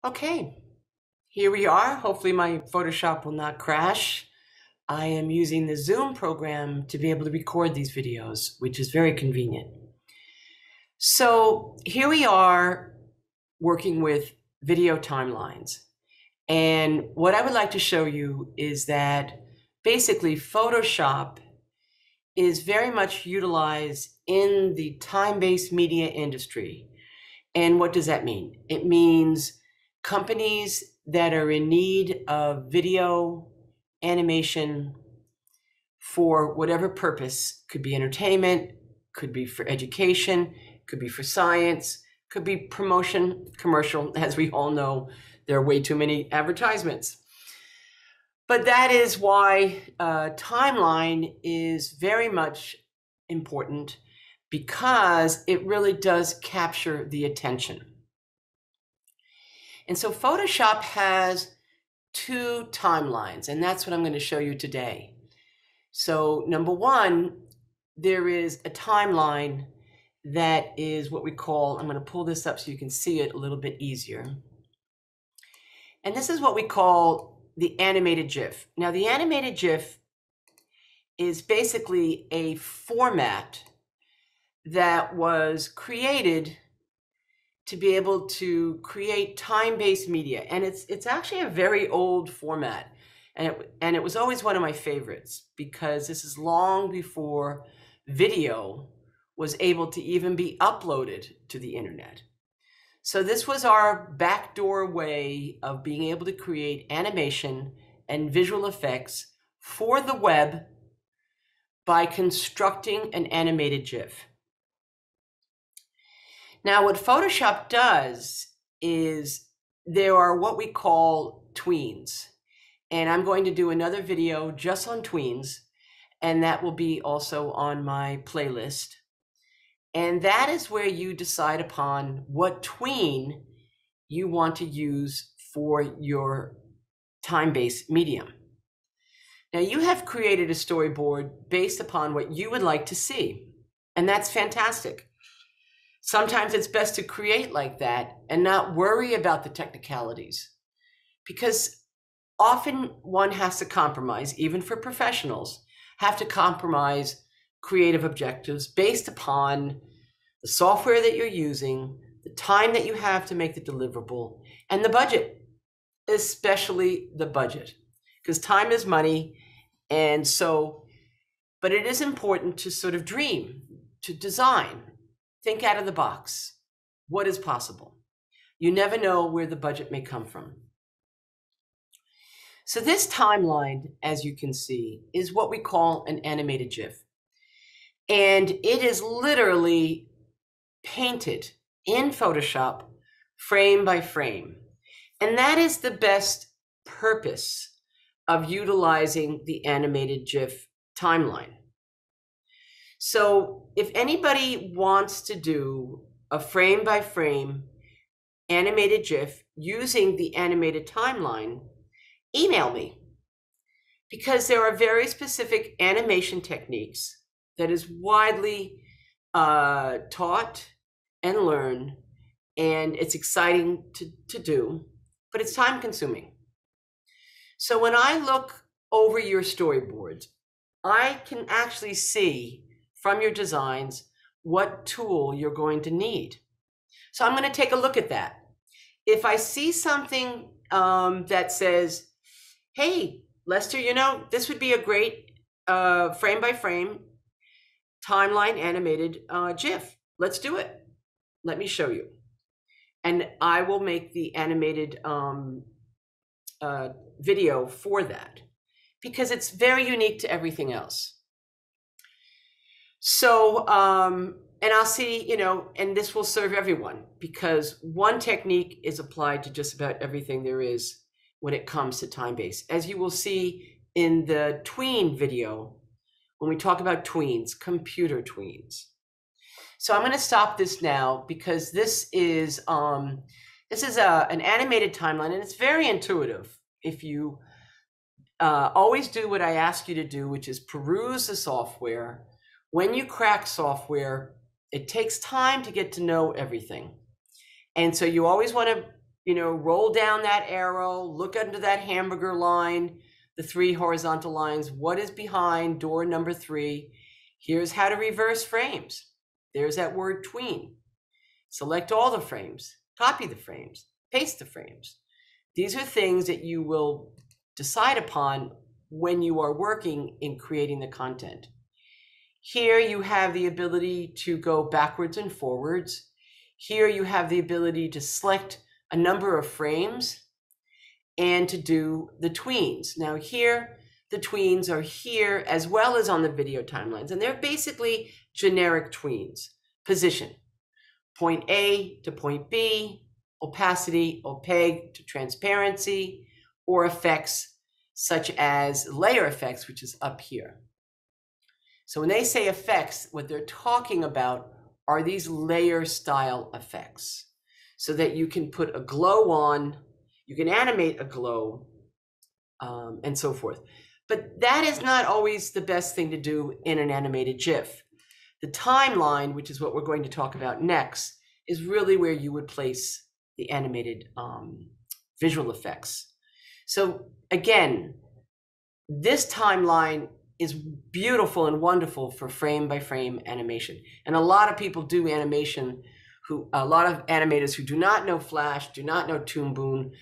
Okay, here we are. Hopefully my Photoshop will not crash. I am using the Zoom program to be able to record these videos, which is very convenient. So here we are working with video timelines. And what I would like to show you is that basically Photoshop is very much utilized in the time-based media industry. And what does that mean? It means companies that are in need of video animation for whatever purpose. Could be entertainment, could be for education, could be for science, could be promotion, commercial. As we all know, there are way too many advertisements. But that is why timeline is very much important, because it really does capture the attention. And so Photoshop has two timelines, and that's what I'm going to show you today. So number one, there is a timeline that is what we call, I'm going to pull this up so you can see it a little bit easier. And this is what we call the animated GIF. Now, the animated GIF is basically a format that was created to be able to create time-based media. And it's actually a very old format. And it was always one of my favorites, because this is long before video was able to even be uploaded to the internet. So this was our backdoor way of being able to create animation and visual effects for the web by constructing an animated GIF. Now, what Photoshop does is there are what we call tweens. And I'm going to do another video just on tweens, and that will be also on my playlist. And that is where you decide upon what tween you want to use for your time-based medium. Now, you have created a storyboard based upon what you would like to see, and that's fantastic. Sometimes it's best to create like that and not worry about the technicalities, because often one has to compromise, even for professionals, have to compromise creative objectives based upon the software that you're using, the time that you have to make the deliverable, and the budget, especially the budget, because time is money. And so, but it is important to sort of dream, to design, think out of the box. What is possible? You never know where the budget may come from. So this timeline, as you can see, is what we call an animated GIF. And it is literally painted in Photoshop frame by frame. And that is the best purpose of utilizing the animated GIF timeline. So if anybody wants to do a frame by frame animated GIF using the animated timeline, email me, because there are very specific animation techniques that is widely taught and learned, and it's exciting to do, but it's time consuming. So when I look over your storyboards, I can actually see from your designs what tool you're going to need. So I'm going to take a look at that. If I see something that says, hey, Lester, you know, this would be a great frame by frame timeline animated GIF. Let's do it. Let me show you. And I will make the animated video for that, because it's very unique to everything else. So, and I'll see, you know, and this will serve everyone, because one technique is applied to just about everything there is when it comes to time-based. As you will see in the tween video, when we talk about tweens, computer tweens. So I'm going to stop this now, because this is an animated timeline, and it's very intuitive. If you always do what I ask you to do, which is peruse the software. When you crack software, it takes time to get to know everything. And so you always want to roll down that arrow, look under that hamburger line, the 3 horizontal lines. What is behind door number 3? Here's how to reverse frames. There's that word tween. Select all the frames, copy the frames, paste the frames. These are things that you will decide upon when you are working in creating the content. Here you have the ability to go backwards and forwards. Here you have the ability to select a number of frames and to do the tweens. Now here, the tweens are here as well as on the video timelines, and they're basically generic tweens. Position, point A to point B, opacity, opaque to transparency, or effects such as layer effects, which is up here. So when they say effects, what they're talking about are these layer style effects, so that you can put a glow on, you can animate a glow, and so forth. But that is not always the best thing to do in an animated GIF. The timeline, which is what we're going to talk about next, is really where you would place the animated visual effects. So again, this timeline is beautiful and wonderful for frame by frame animation. And a lot of people do animation, a lot of animators who do not know Flash, do not know Toon Boom,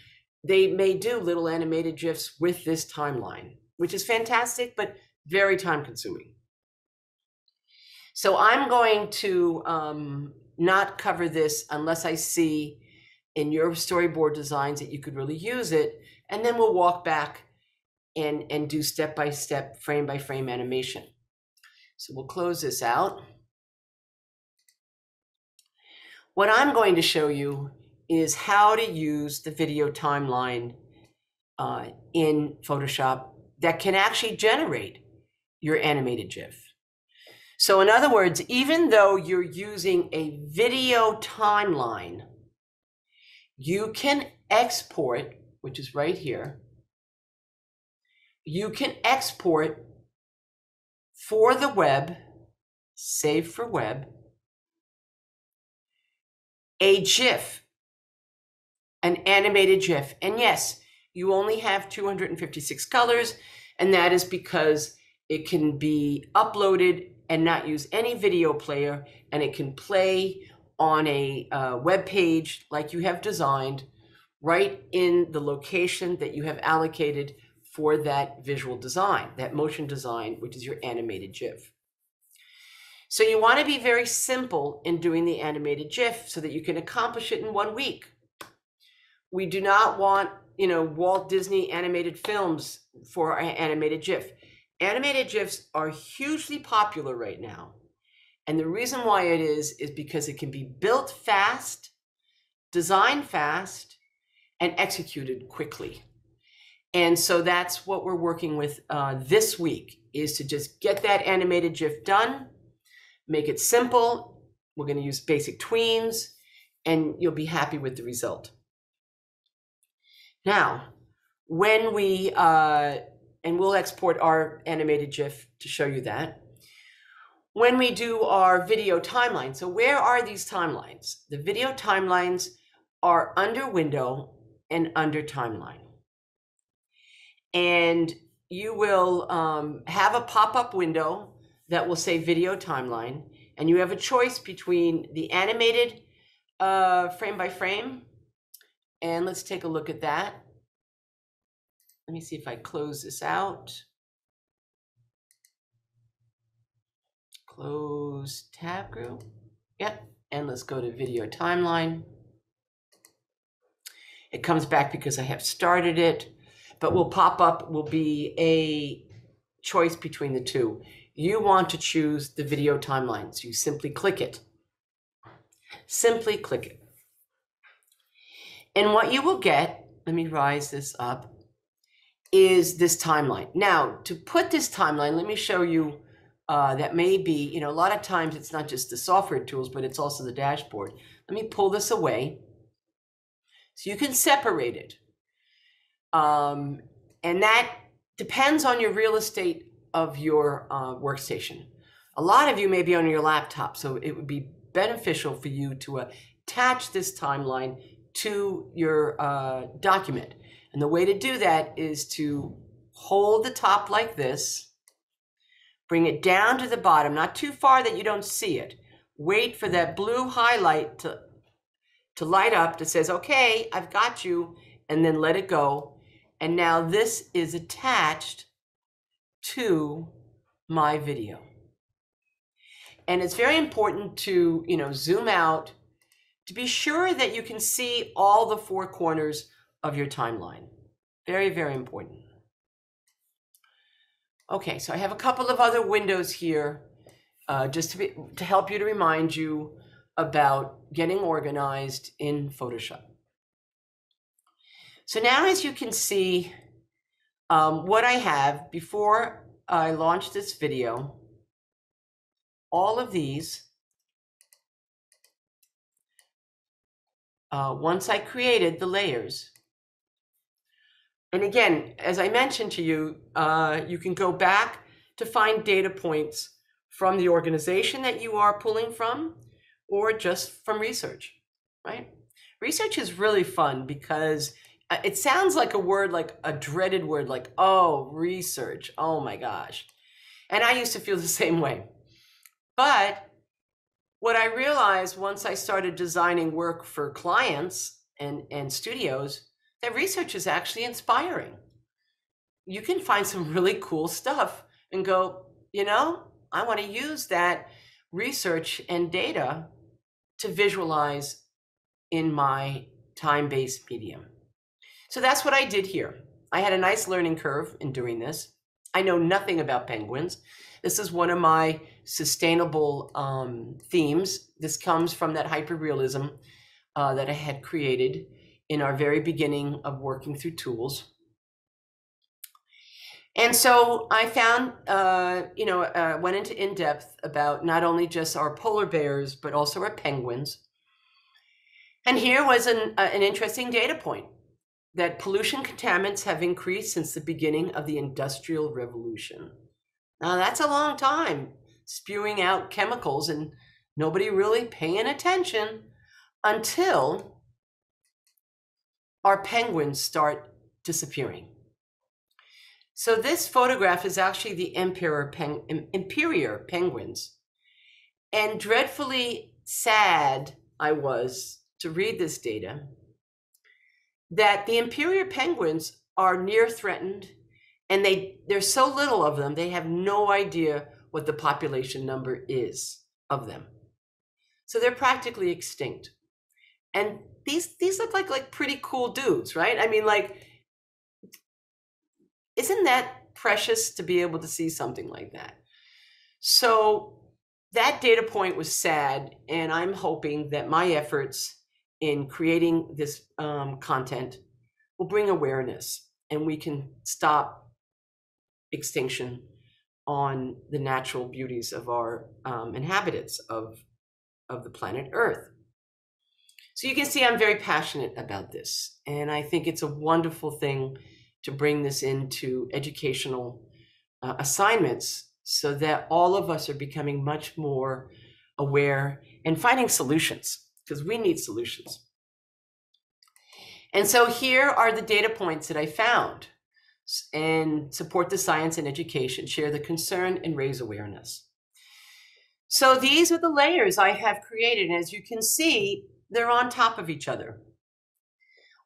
they may do little animated GIFs with this timeline, which is fantastic, but very time consuming. So I'm going to not cover this unless I see in your storyboard designs that you could really use it. And then we'll walk back and do step-by-step, frame-by-frame animation. So we'll close this out. What I'm going to show you is how to use the video timeline in Photoshop that can actually generate your animated GIF. So in other words, even though you're using a video timeline, you can export, which is right here, you can export for the web, save for web, a GIF, an animated GIF. And yes, you only have 256 colors, and that is because it can be uploaded and not use any video player, and it can play on a web page like you have designed right in the location that you have allocated for that visual design, that motion design, which is your animated GIF. So you want to be very simple in doing the animated GIF so that you can accomplish it in 1 week. We do not want, Walt Disney animated films for our animated GIF. Animated GIFs are hugely popular right now. And the reason why it is because it can be built fast, designed fast, and executed quickly. And so that's what we're working with this week, is to just get that animated GIF done, make it simple. We're going to use basic tweens, and you'll be happy with the result. Now, when we, and we'll export our animated GIF to show you that. When we do our video timeline, so where are these timelines? The video timelines are under Window and under Timeline. And you will have a pop-up window that will say Video Timeline, and you have a choice between the animated frame by frame, and let's take a look at that. Let me see if I close this out. Close tab group. Yep, and let's go to Video Timeline. It comes back because I have started it, but will pop up, will be a choice between the two. You want to choose the video timeline, so you simply click it. Simply click it. And what you will get, let me rise this up, is this timeline. Now, to put this timeline, let me show you that may be, a lot of times it's not just the software tools, but it's also the dashboard. Let me pull this away so you can separate it. And that depends on your real estate of your workstation. A lot of you may be on your laptop, so it would be beneficial for you to attach this timeline to your document. And the way to do that is to hold the top like this, bring it down to the bottom, not too far that you don't see it. Wait for that blue highlight to light up that says, okay, I've got you, and then let it go. And now this is attached to my video. And it's very important to, zoom out to be sure that you can see all the four corners of your timeline. Very, very important. Okay, so I have a couple of other windows here just to help you, to remind you about getting organized in Photoshop. So now, as you can see, what I have before I launched this video, all of these, once I created the layers. And again, as I mentioned to you, you can go back to find data points from the organization that you are pulling from, or just from research, right? Research is really fun because it sounds like a word, like a dreaded word, like, oh, research, oh my gosh. And I used to feel the same way. But what I realized once I started designing work for clients and studios, that research is actually inspiring. You can find some really cool stuff and go, I want to use that research and data to visualize in my time-based medium. So that's what I did here. I had a nice learning curve in doing this. I know nothing about penguins. This is one of my sustainable themes. This comes from that hyperrealism that I had created in our very beginning of working through tools. And so I found, went into in-depth about not only just our polar bears, but also our penguins. And here was an interesting data point, that pollution contaminants have increased since the beginning of the Industrial Revolution. Now that's a long time, spewing out chemicals and nobody really paying attention until our penguins start disappearing. So this photograph is actually the imperial penguins. And dreadfully sad I was to read this data, that the imperial penguins are near threatened, and there's so little of them, they have no idea what the population number is of them. So they're practically extinct. And these look like pretty cool dudes, right? I mean, isn't that precious to be able to see something like that? So that data point was sad, and I'm hoping that my efforts in creating this content will bring awareness, and we can stop extinction on the natural beauties of our inhabitants of the planet Earth. So you can see I'm very passionate about this, and I think it's a wonderful thing to bring this into educational assignments so that all of us are becoming much more aware and finding solutions, because we need solutions. And so here are the data points that I found, and support the science and education, share the concern, and raise awareness. So these are the layers I have created. And as you can see, they're on top of each other.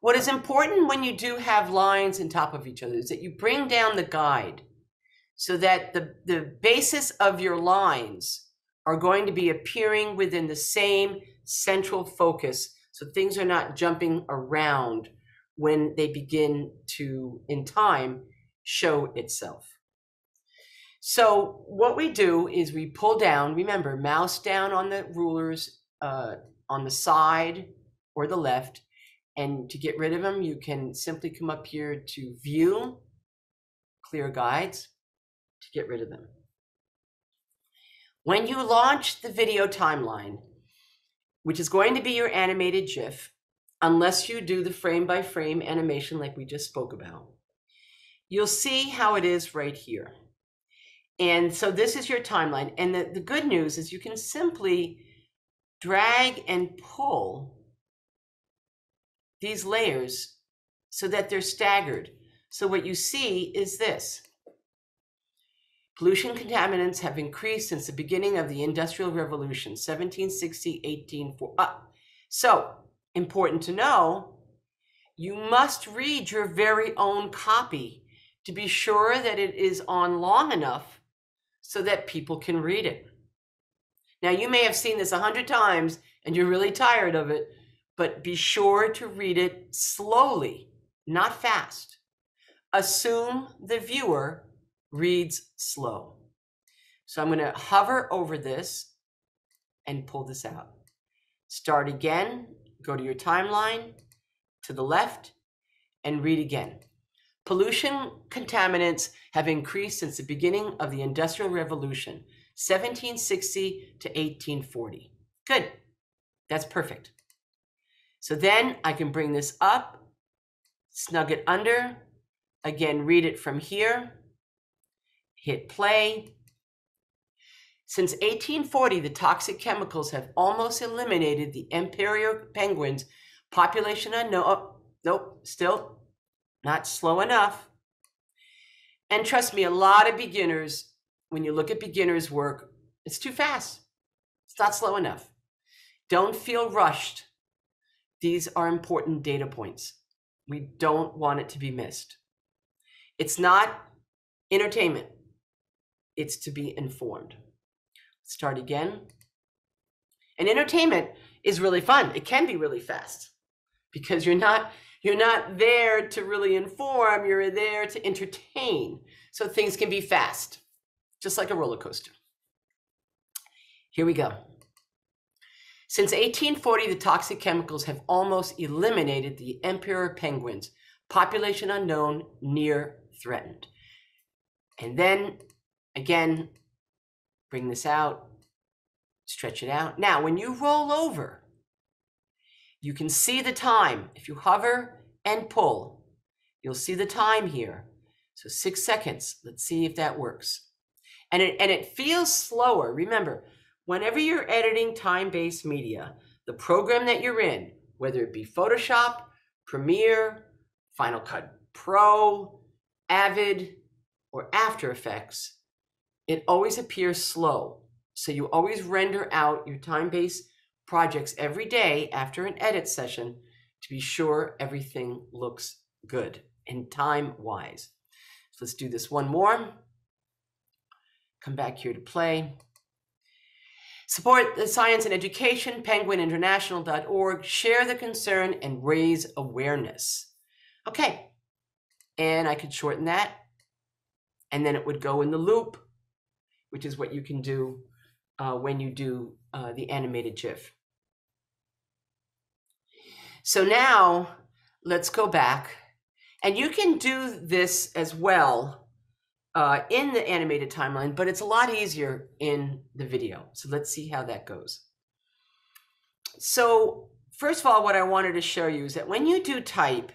What is important when you do have lines on top of each other is that you bring down the guide so that the basis of your lines are going to be appearing within the same central focus, so things are not jumping around when they begin to, in time, show itself. So what we do is we pull down, remember, mouse down on the rulers on the side or the left, and to get rid of them, you can simply come up here to View, Clear Guides, to get rid of them. When you launch the video timeline, which is going to be your animated GIF, unless you do the frame-by-frame animation like we just spoke about, you'll see how it is right here. And so this is your timeline. And the good news is you can simply drag and pull these layers so that they're staggered. So what you see is this. Pollution contaminants have increased since the beginning of the Industrial Revolution, 1760, 1840. So, important to know, you must read your very own copy to be sure that it is on long enough so that people can read it. Now, you may have seen this 100 times and you're really tired of it, but be sure to read it slowly, not fast. Assume the viewer reads slow. So I'm going to hover over this and pull this out. Start again, go to your timeline, to the left, and read again. Pollution contaminants have increased since the beginning of the Industrial Revolution, 1760 to 1840. Good. That's perfect. So then I can bring this up, snug it under, again, read it from here, hit play. Since 1840, the toxic chemicals have almost eliminated the emperor penguins. Population unknown. Oh, nope, still not slow enough. And trust me, a lot of beginners, when you look at beginners' work, it's too fast. It's not slow enough. Don't feel rushed. These are important data points. We don't want it to be missed. It's not entertainment. It's to be informed. Start again. And entertainment is really fun. It can be really fast because you're not there to really inform, you're there to entertain. So things can be fast, just like a roller coaster. Here we go. Since 1840, the toxic chemicals have almost eliminated the emperor penguins. Population unknown, near threatened. And then, again, bring this out, stretch it out. Now, when you roll over, you can see the time. If you hover and pull, you'll see the time here. So 6 seconds. Let's see if that works. And it feels slower. Remember, whenever you're editing time-based media, the program that you're in, whether it be Photoshop, Premiere, Final Cut Pro, Avid, or After Effects, it always appears slow. So you always render out your time-based projects every day after an edit session to be sure everything looks good and time-wise. So let's do this one more. Come back here to play. Support the science and education, penguininternational.org. Share the concern and raise awareness. Okay, and I could shorten that. And then it would go in the loop, which is what you can do when you do the animated GIF. So now let's go back. And you can do this as well in the animated timeline, but it's a lot easier in the video. So let's see how that goes. So first of all, what I wanted to show you is that when you do type,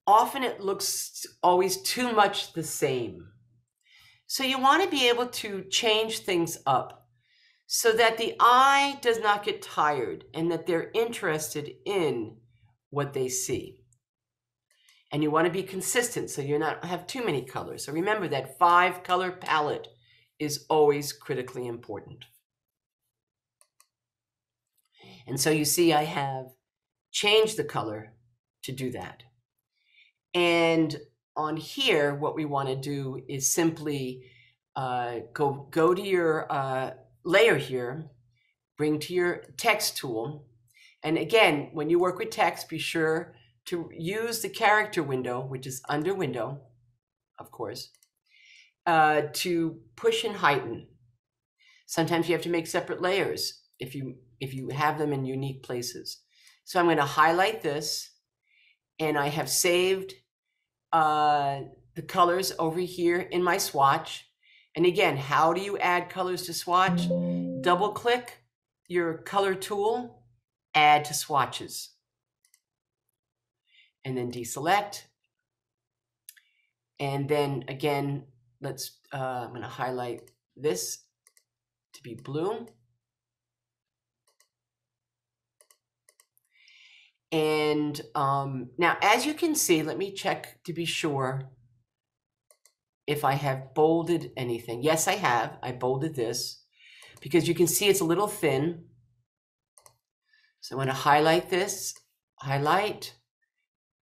often it looks always too much the same. So you want to be able to change things up so that the eye does not get tired and that they're interested in what they see. And you want to be consistent so you not have too many colors. So remember that 5-color palette is always critically important. And so you see I have changed the color to do that. And on here, what we want to do is simply go to your layer here, bring to your text tool. And again, when you work with text, be sure to use the character window, which is under window, of course, to push and heighten. Sometimes you have to make separate layers if you have them in unique places. So I'm going to highlight this, and I have saved the colors over here in my swatch. And again, how do you add colors to swatch? Double click your color tool, add to swatches. And then deselect. And then again, I'm going to highlight this to be blue. And And now, as you can see, let me check to be sure if I have bolded anything. Yes, I have. I bolded this because you can see it's a little thin. So I'm going to highlight this, highlight,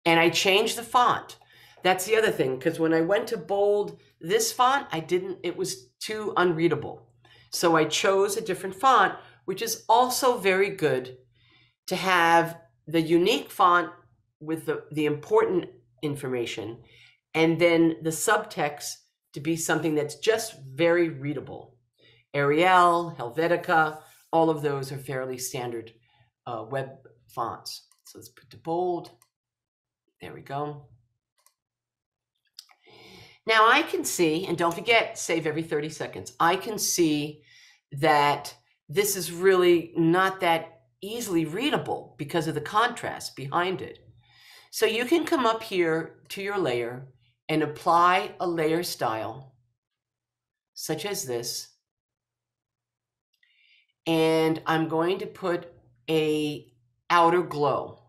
and I changed the font. That's the other thing, because when I went to bold this font, it was too unreadable. So I chose a different font, which is also very good to have the unique font with the important information, and then the subtext to be something that's just very readable. Arial, Helvetica, all of those are fairly standard web fonts. So let's put to bold. There we go. Now I can see, and don't forget, save every 30 seconds. I can see that this is really not that easily readable because of the contrast behind it. So you can come up here to your layer and apply a layer style, such as this. And I'm going to put an outer glow.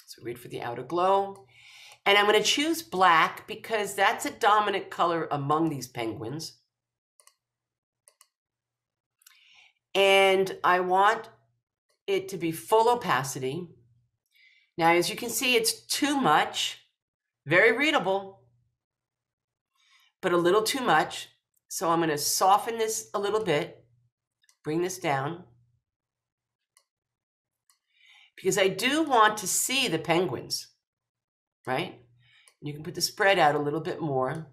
So wait for the outer glow. And I'm going to choose black because that's a dominant color among these penguins. And I want it to be full opacity. Now, as you can see, it's too much, very readable, but a little too much. So I'm going to soften this a little bit, bring this down, because I do want to see the penguins, right? You can put the spread out a little bit more.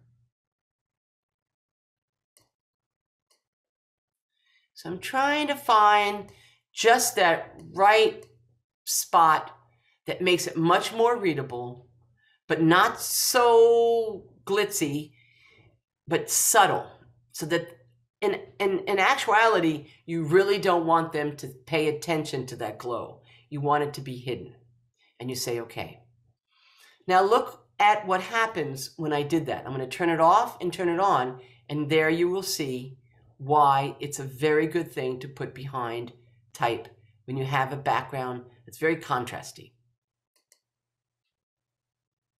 So I'm trying to find just that right spot that makes it much more readable, but not so glitzy, but subtle. So that in actuality, you really don't want them to pay attention to that glow. You want it to be hidden. And you say, okay. Now look at what happens when I did that. I'm going to turn it off and turn it on, and there you will see why it's a very good thing to put behind type when you have a background that's very contrasty.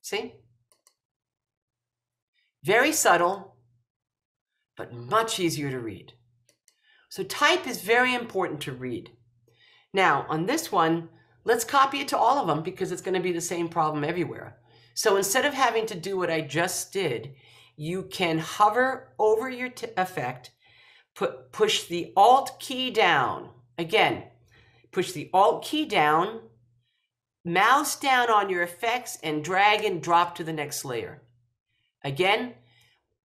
See? Very subtle, but much easier to read. So type is very important to read. Now, on this one, let's copy it to all of them because it's going to be the same problem everywhere. So instead of having to do what I just did, you can hover over your effect, push the Alt key down. Again, push the Alt key down, mouse down on your effects, and drag and drop to the next layer. Again,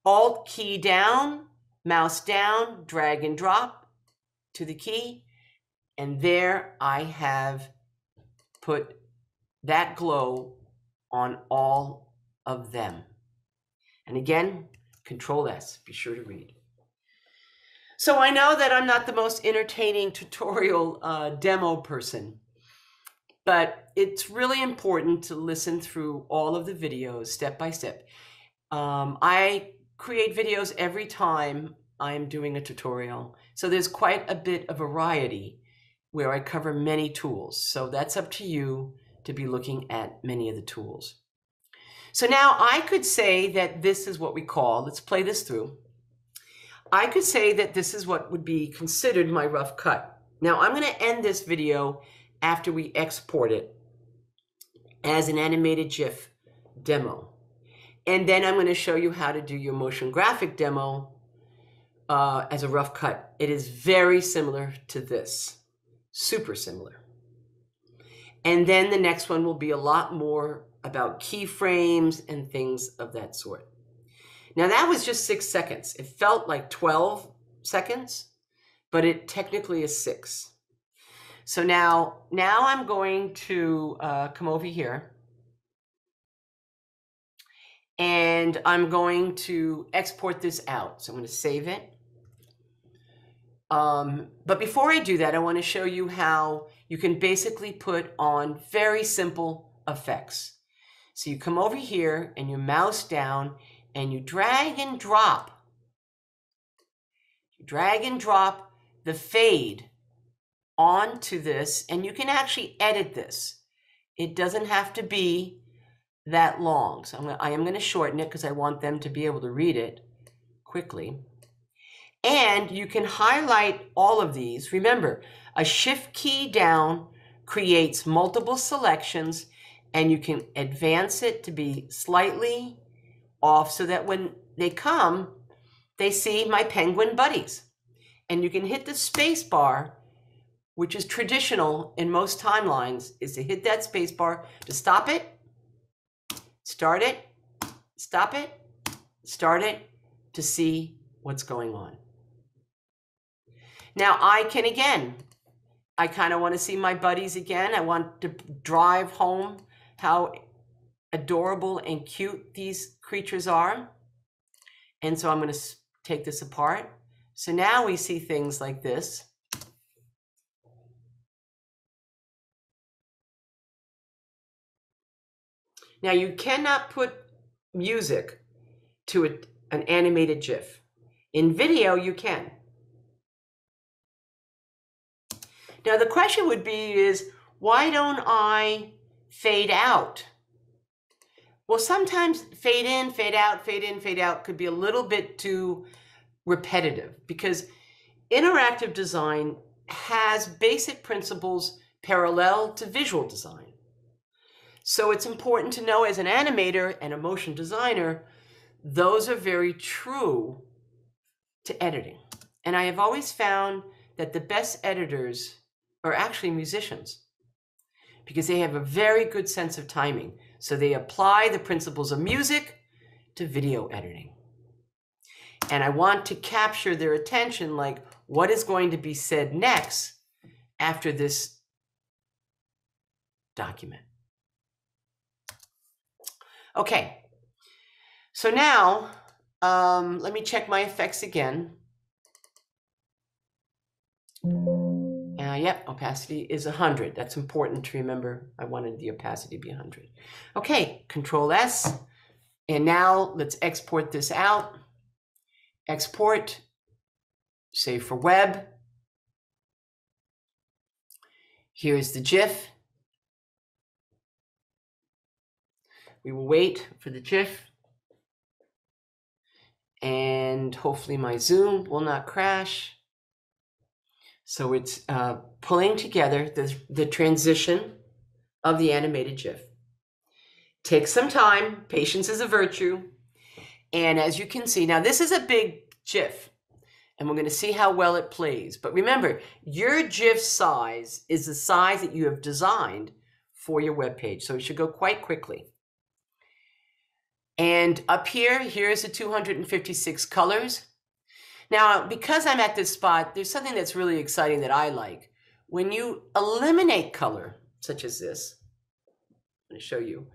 Alt key down, mouse down, drag and drop to the key, and there I have put that glow on all of them. And again, Control S, be sure to read. So I know that I'm not the most entertaining tutorial demo person, but it's really important to listen through all of the videos step by step. I create videos every time I am doing a tutorial. So there's quite a bit of variety where I cover many tools. So that's up to you to be looking at many of the tools. So now I could say that this is what we call, let's play this through. I could say that this is what would be considered my rough cut. Now I'm going to end this video after we export it as an animated GIF demo. And then I'm going to show you how to do your motion graphic demo as a rough cut. It is very similar to this, super similar. And then the next one will be a lot more about keyframes and things of that sort. Now that was just 6 seconds. It felt like 12 seconds, but it technically is 6. So now I'm going to come over here, and I'm going to export this out. So I'm going to save it. But before I do that, I want to show you how you can basically put on very simple effects. So you come over here and you mouse down and you drag and drop. You drag and drop the fade onto this, and you can actually edit this. It doesn't have to be that long. So I am going to shorten it because I want them to be able to read it quickly. And you can highlight all of these. Remember, a shift key down creates multiple selections, and you can advance it to be slightly off so that when they come, they see my penguin buddies. And you can hit the space bar, which is traditional in most timelines, is to hit that space bar to stop it, start it, stop it, start it, to see what's going on. Now I can, again, I kind of want to see my buddies again. I want to drive home how adorable and cute these creatures are. And so I'm going to take this apart. So now we see things like this. Now you cannot put music to an animated GIF. In video, you can. Now the question would be is, why don't I fade out? Well, sometimes fade in, fade out, fade in, fade out could be a little bit too repetitive because interactive design has basic principles parallel to visual design. So it's important to know as an animator and a motion designer, those are very true to editing. And I have always found that the best editors are actually musicians because they have a very good sense of timing. So they apply the principles of music to video editing. And I want to capture their attention, like what is going to be said next after this document. Okay, so now let me check my effects again. Yep, opacity is 100. That's important to remember. I wanted the opacity to be 100. Okay, Control S. And now let's export this out. Export, save for web. Here's the GIF. We will wait for the GIF. And hopefully my Zoom will not crash. So it's pulling together the transition of the animated GIF. Takes some time. Patience is a virtue. And as you can see, now this is a big GIF, and we're going to see how well it plays. But remember, your GIF size is the size that you have designed for your web page. So it should go quite quickly. And up here, here's the 256 colors. Now, because I'm at this spot, there's something that's really exciting that I like. When you eliminate color, such as this, I'm going to show you,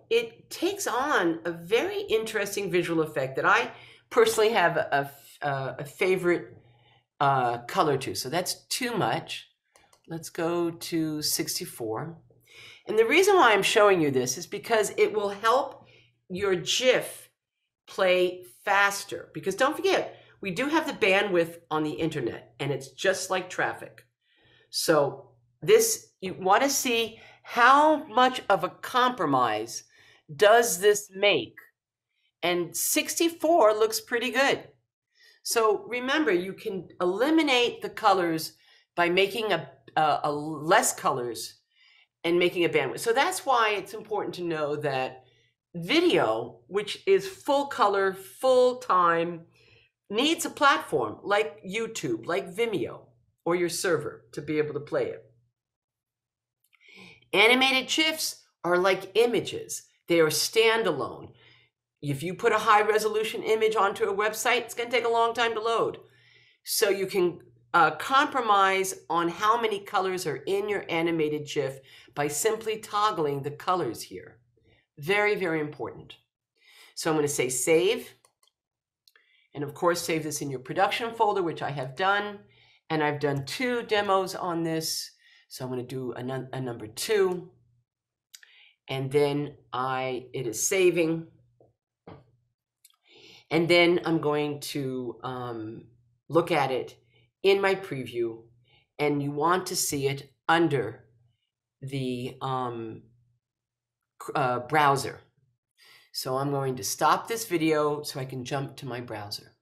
it takes on a very interesting visual effect that I personally have a favorite color to. So that's too much. Let's go to 64. And the reason why I'm showing you this is because it will help your GIF play faster. Because don't forget, we do have the bandwidth on the internet, and it's just like traffic. So this, you want to see how much of a compromise does this make? And 64 looks pretty good. So remember, you can eliminate the colors by making a less colors and making a bandwidth. So that's why it's important to know that video, which is full color, full time, needs a platform like YouTube, like Vimeo, or your server to be able to play it. Animated GIFs are like images. They are standalone. If you put a high resolution image onto a website, it's going to take a long time to load. So you can compromise on how many colors are in your animated GIF by simply toggling the colors here. Very, very important. So I'm going to say save. And of course, save this in your production folder, which I have done. And I've done 2 demos on this. So I'm going to do a number 2. And then it is saving. And then I'm going to look at it in my preview and you want to see it under the browser. So I'm going to stop this video so I can jump to my browser.